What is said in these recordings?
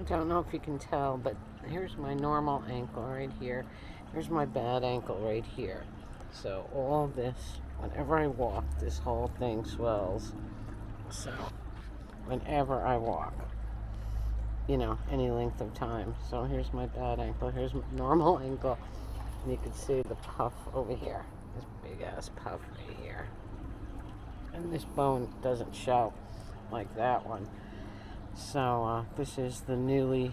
I don't know if you can tell, but here's my normal ankle right here. Here's my bad ankle right here. So all this, whenever I walk, this whole thing swells. So whenever I walk, any length of time. So here's my bad ankle. Here's my normal ankle. And you can see the puff over here. This big ass puff right here. And this bone doesn't show like that one. So this is the newly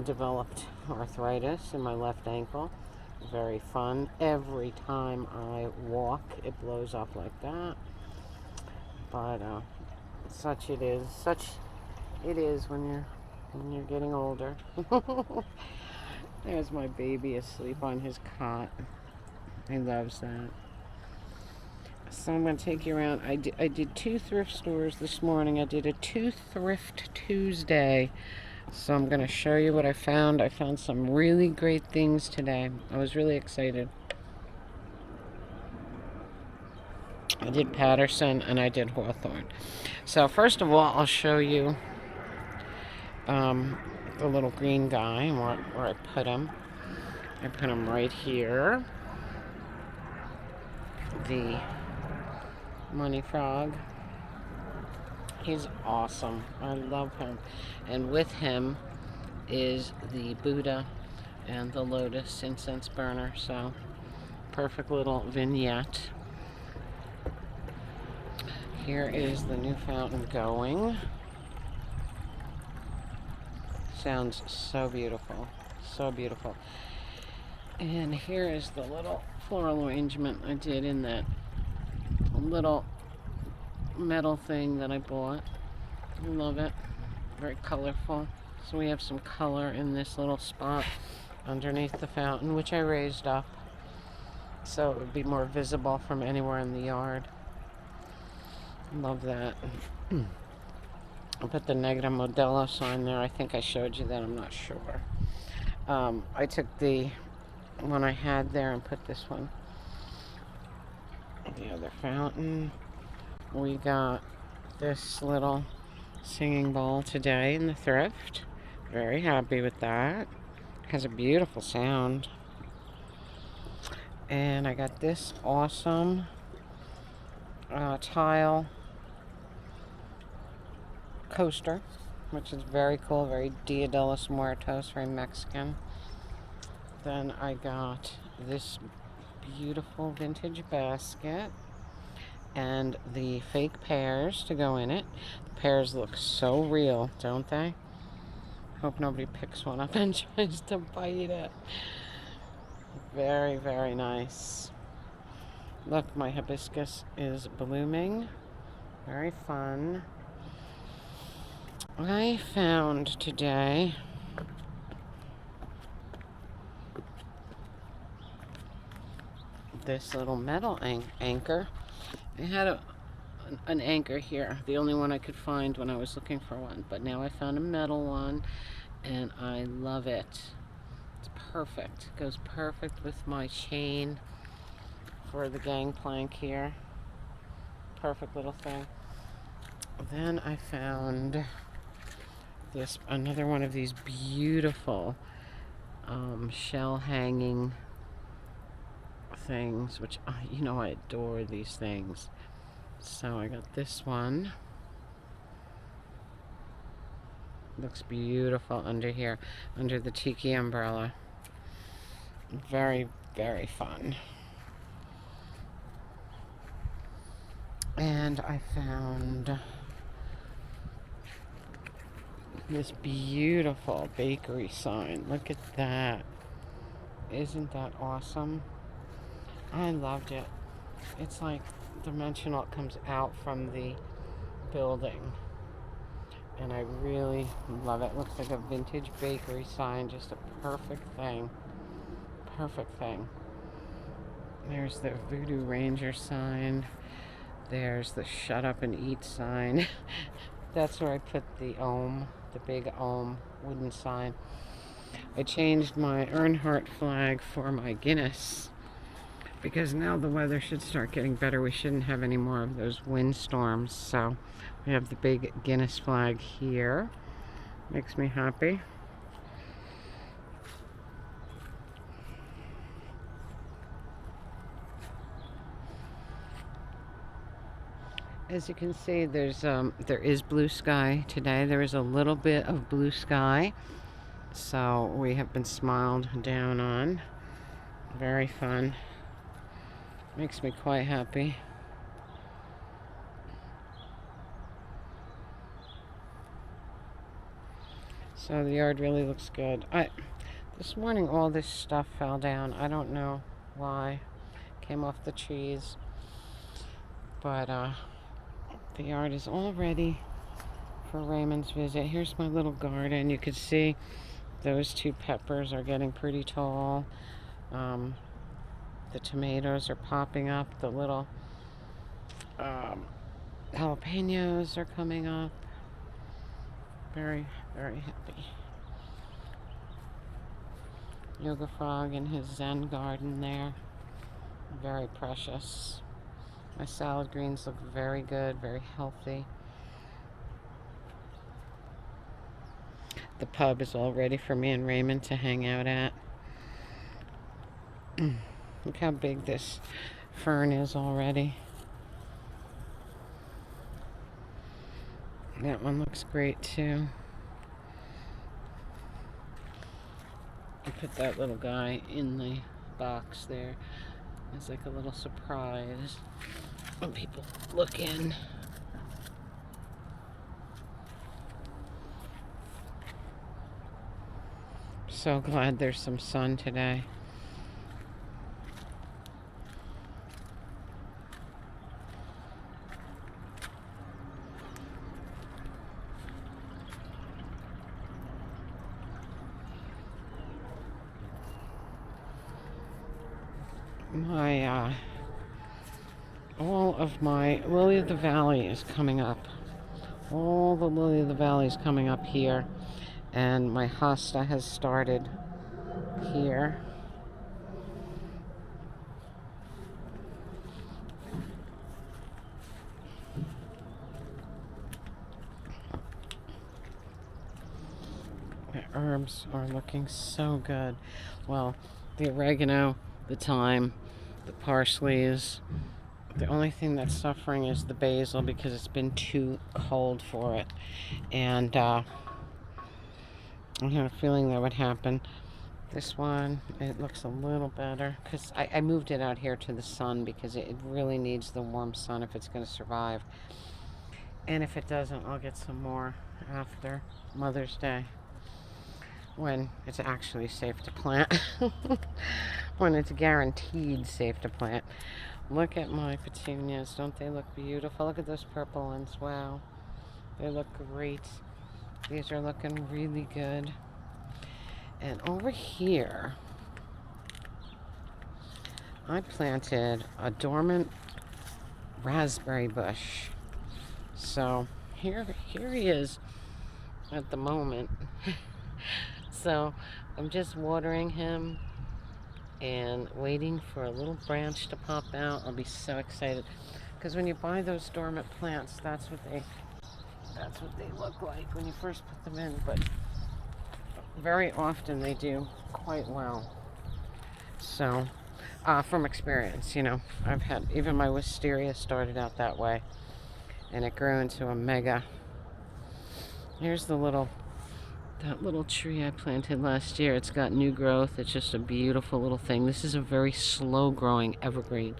developed arthritis in my left ankle. Very fun. Every time I walk, it blows up like that. But such it is. Such it is when you're getting older. There's my baby asleep on his cot. He loves that. So I'm going to take you around. I did 2 thrift stores this morning. I did a 2 Thrift Tuesday. So I'm going to show you what I found. I found some really great things today. I was really excited. I did Patterson and I did Hawthorne. So first of all, I'll show you the little green guy and where I put him. I put him right here. The Money Frog. He's awesome. I love him. And with him is the Buddha and the Lotus incense burner. So, perfect little vignette. Here is the new fountain going. Sounds so beautiful. So beautiful. And here is the little floral arrangement I did in that little metal thing that I bought. I love it. Very colorful. So we have some color in this little spot underneath the fountain, which I raised up so it would be more visible from anywhere in the yard. Love that. I put the Negra Modelo sign there. I think I showed you that. I'm not sure. I took the one I had there and put this one. The other fountain. We got this little singing bowl today in the Thrift. Very happy with that. Has a beautiful sound. And I got this awesome tile coaster, which is very cool, very Dia de los Muertos, very Mexican. Then I got this beautiful vintage basket and the fake pears to go in it. The pears look so real, don't they? Hope nobody picks one up and tries to bite it. Very, very nice. Look, my hibiscus is blooming. Very fun. I found today this little metal anchor. I had an anchor here, the only one I could find when I was looking for one, but now I found a metal one and I love it. It's perfect. It goes perfect with my chain for the gangplank here. Perfect little thing. Then I found another one of these beautiful shell hanging things, which I adore these things. So I got this one. Looks beautiful under here, under the tiki umbrella. Very, very fun. And I found this beautiful bakery sign. Look at that. Isn't that awesome? I loved it. It's like dimensional. It comes out from the building. And I really love it. Looks like a vintage bakery sign. Just a perfect thing. Perfect thing. There's the Voodoo Ranger sign. There's the Shut Up and Eat sign. That's where I put the Ohm, the big Ohm wooden sign. I changed my Earnhardt flag for my Guinness because now the weather should start getting better. We shouldn't have any more of those windstorms. So we have the big Guinness flag here. Makes me happy. As you can see, there is blue sky today. There is a little bit of blue sky, so we have been smiled down on. Very fun. Makes me quite happy. So the yard really looks good. This morning all this stuff fell down. I don't know why. Came off the trees. But the yard is all ready for Raymond's visit. Here's my little garden. You can see those two peppers are getting pretty tall. The tomatoes are popping up. The little jalapenos are coming up. Very, very happy. Yoga Frog in his Zen garden there. Very precious. My salad greens look very good, very healthy. The pub is all ready for me and Raymond to hang out at. Look how big this fern is already. That one looks great too. I put that little guy in the box there. It's like a little surprise when people look in. So glad there's some sun today. All of my Lily of the Valley is coming up. All the Lily of the Valley is coming up here. And my hosta has started here. The herbs are looking so good. Well, the oregano, the thyme, the parsleys. The only thing that's suffering is the basil because it's been too cold for it. And I had a feeling that would happen. This one, it looks a little better because I moved it out here to the sun because it really needs the warm sun if it's going to survive. And if it doesn't, I'll get some more after Mother's Day when it's actually safe to plant. When it's guaranteed safe to plant. Look at my petunias. Don't they look beautiful? Look at those purple ones. Wow. They look great. These are looking really good. And over here, I planted a dormant raspberry bush. So here he is at the moment. So I'm just watering him and waiting for a little branch to pop out. I'll be so excited because when you buy those dormant plants, that's what they look like when you first put them in. But very often they do quite well. So from experience, you know, I've had even my wisteria started out that way, and it grew into a mega. Here's that little tree I planted last year. It's got new growth. It's just a beautiful little thing. This is a very slow growing evergreen,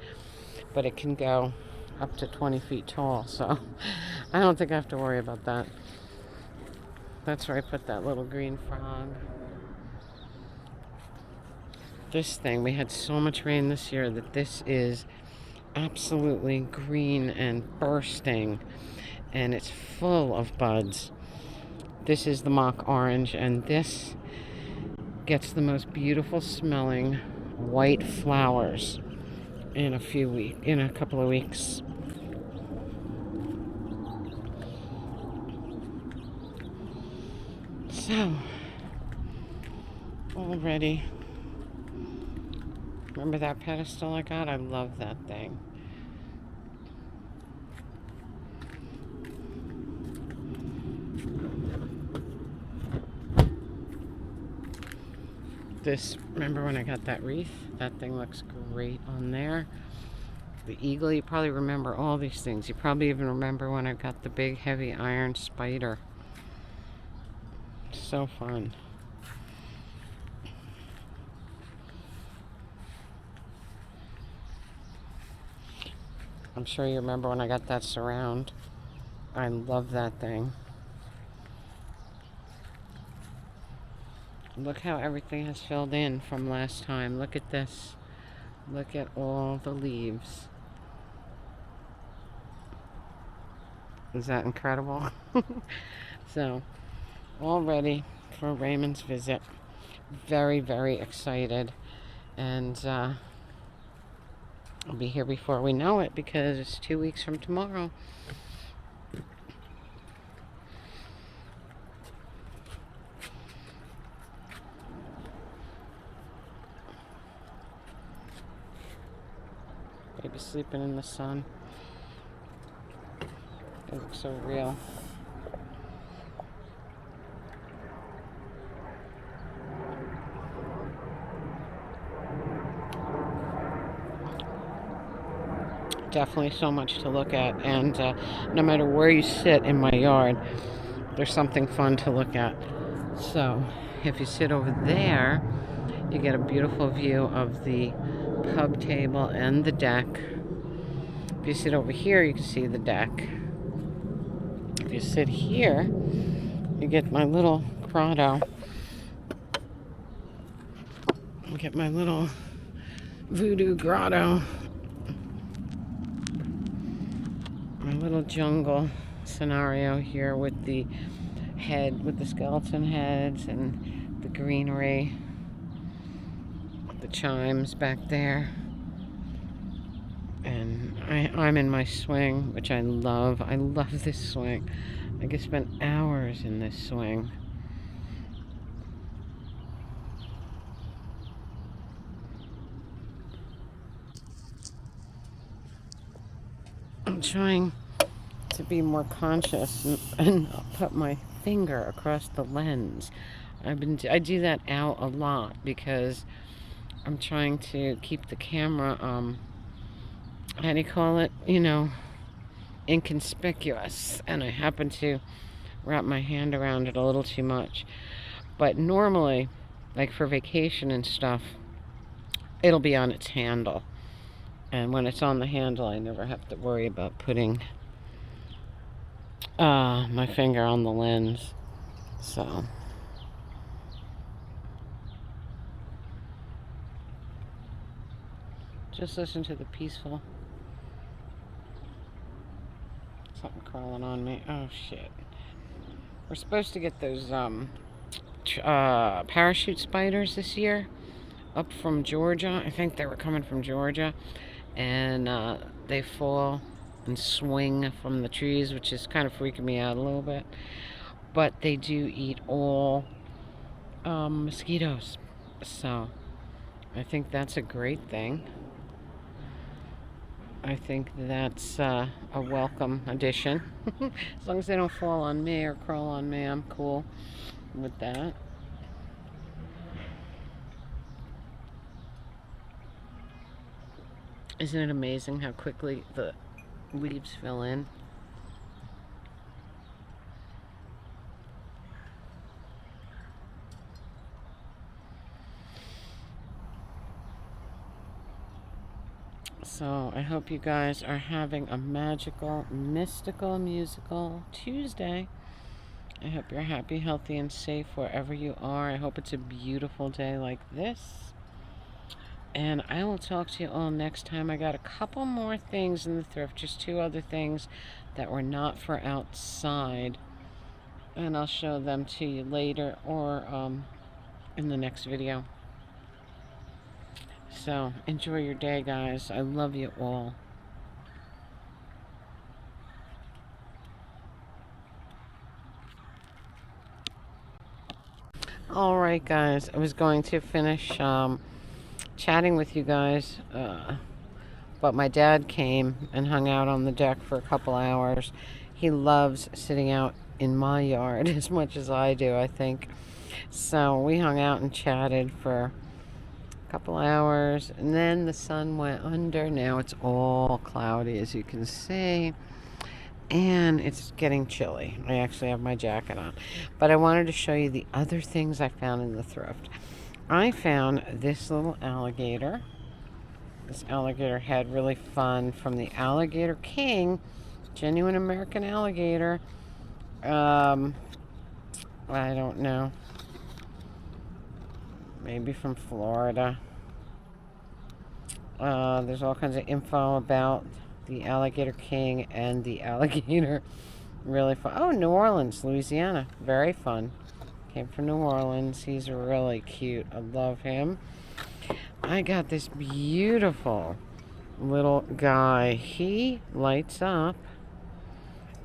but it can go up to 20 feet tall. So I don't think I have to worry about that. That's where I put that little green frog. This thing, we had so much rain this year that this is absolutely green and bursting, and it's full of buds. This is the mock orange, and this gets the most beautiful smelling white flowers in a couple of weeks. So, all ready. Remember that pedestal I got? I love that thing. this, remember when I got that wreath? That thing looks great on there. The eagle, you probably remember all these things. You probably even remember when I got the big heavy iron spider. So fun. I'm sure you remember when I got that surround. I love that thing. Look how everything has filled in from last time. Look at this. Look at all the leaves. Is that incredible? So, all ready for Raymond's visit. Very, very excited. And I'll be here before we know it because it's 2 weeks from tomorrow. Baby sleeping in the sun. It looks so real. Definitely so much to look at, and no matter where you sit in my yard, there's something fun to look at. So if you sit over there, you get a beautiful view of the pub table and the deck. If you sit over here, you can see the deck. If you sit here, you get my little grotto. You get my little voodoo grotto. My little jungle scenario here with the head, with the skeleton heads and the greenery. The chimes back there. And I'm in my swing, which I love. I love this swing. I could spend hours in this swing. I'm trying to be more conscious and put my finger across the lens. I do that out a lot because I'm trying to keep the camera, how do you call it? You know, inconspicuous. And I happen to wrap my hand around it a little too much. But normally, like for vacation and stuff, it'll be on its handle. And when it's on the handle, I never have to worry about putting my finger on the lens. So just listen to the peaceful. Something crawling on me. Oh shit. We're supposed to get those parachute spiders this year up from Georgia. I think they were coming from Georgia. And they fall and swing from the trees, which is kind of freaking me out a little bit. But they do eat all mosquitoes. So I think that's a great thing. I think that's a welcome addition. As long as they don't fall on me or crawl on me, I'm cool with that. Isn't it amazing how quickly the leaves fill in? So I hope you guys are having a magical, mystical, musical Tuesday. I hope you're happy, healthy, and safe wherever you are. I hope it's a beautiful day like this. And I will talk to you all next time. I got a couple more things in the thrift, just 2 other things that were not for outside. And I'll show them to you later or in the next video. So enjoy your day, guys. I love you all. All right, guys. I was going to finish chatting with you guys, but my dad came and hung out on the deck for a couple hours. He loves sitting out in my yard as much as I do, I think. So we hung out and chatted for a couple hours, and then the sun went under. Now it's all cloudy, as you can see, and it's getting chilly. I actually have my jacket on. But I wanted to show you the other things I found in the thrift. I found this little alligator. This alligator head, really fun, from the Alligator King, genuine American alligator. I don't know. Maybe from Florida. There's all kinds of info about the Alligator King and the alligator. Really fun. Oh, New Orleans, Louisiana. Very fun. Came from New Orleans. He's really cute. I love him. I got this beautiful little guy. He lights up,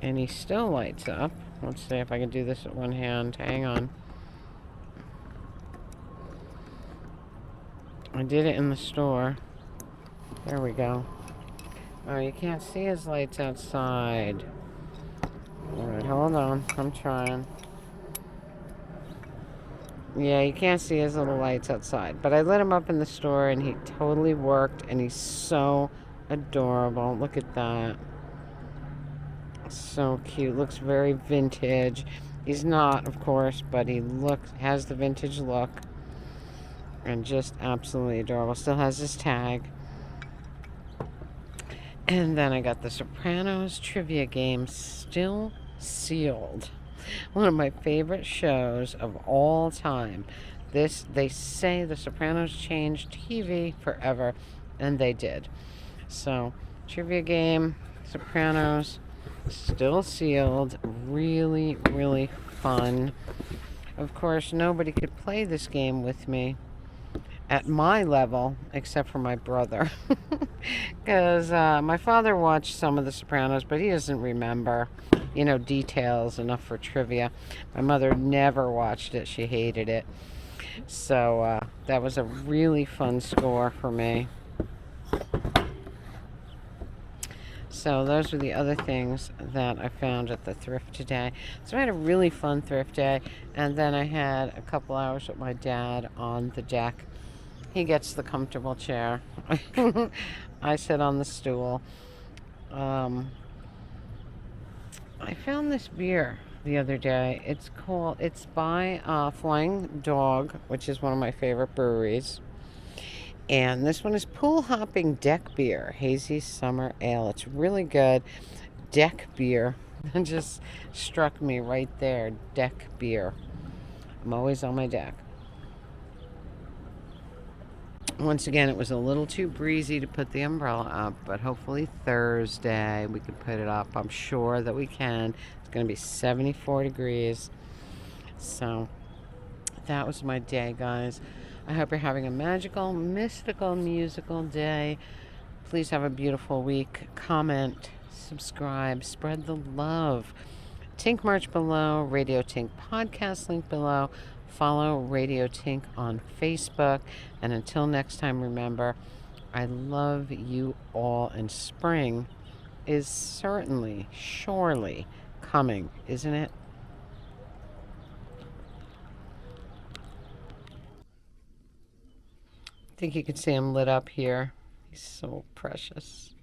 and he still lights up. Let's see if I can do this with one hand. Hang on. I did it in the store. There we go. Oh, you can't see his lights outside. Alright, hold on. I'm trying. Yeah, you can't see his little lights outside. But I lit him up in the store, and he totally worked, and he's so adorable. Look at that. So cute. Looks very vintage. He's not, of course, but he has the vintage look. And just absolutely adorable. Still has his tag. And then I got the Sopranos trivia game, still sealed. One of my favorite shows of all time. They say the Sopranos changed TV forever, and they did. So, trivia game, Sopranos, still sealed. Really, really fun. Of course, nobody could play this game with me at my level, except for my brother. Because my father watched some of The Sopranos, but he doesn't remember, details enough for trivia. My mother never watched it. She hated it. So that was a really fun score for me. So those were the other things that I found at the thrift today. So I had a really fun thrift day, and then I had a couple hours with my dad on the deck. He gets the comfortable chair. I sit on the stool. I found this beer the other day. It's by Flying Dog, which is one of my favorite breweries. And this one is Pool Hopping Deck Beer, Hazy Summer Ale. It's really good. Deck beer. It just struck me right there. Deck beer. I'm always on my deck. Once again, it was a little too breezy to put the umbrella up, but hopefully Thursday we can put it up. I'm sure that we can. It's going to be 74 degrees. So that was my day, guys. I hope you're having a magical, mystical, musical day. Please have a beautiful week. Comment, subscribe, spread the love. Tink merch below, Radio Tink podcast link below. Follow Radio Tink on Facebook. And until next time, remember, I love you all. And spring is certainly, surely coming, isn't it? I think you can see him lit up here. He's so precious.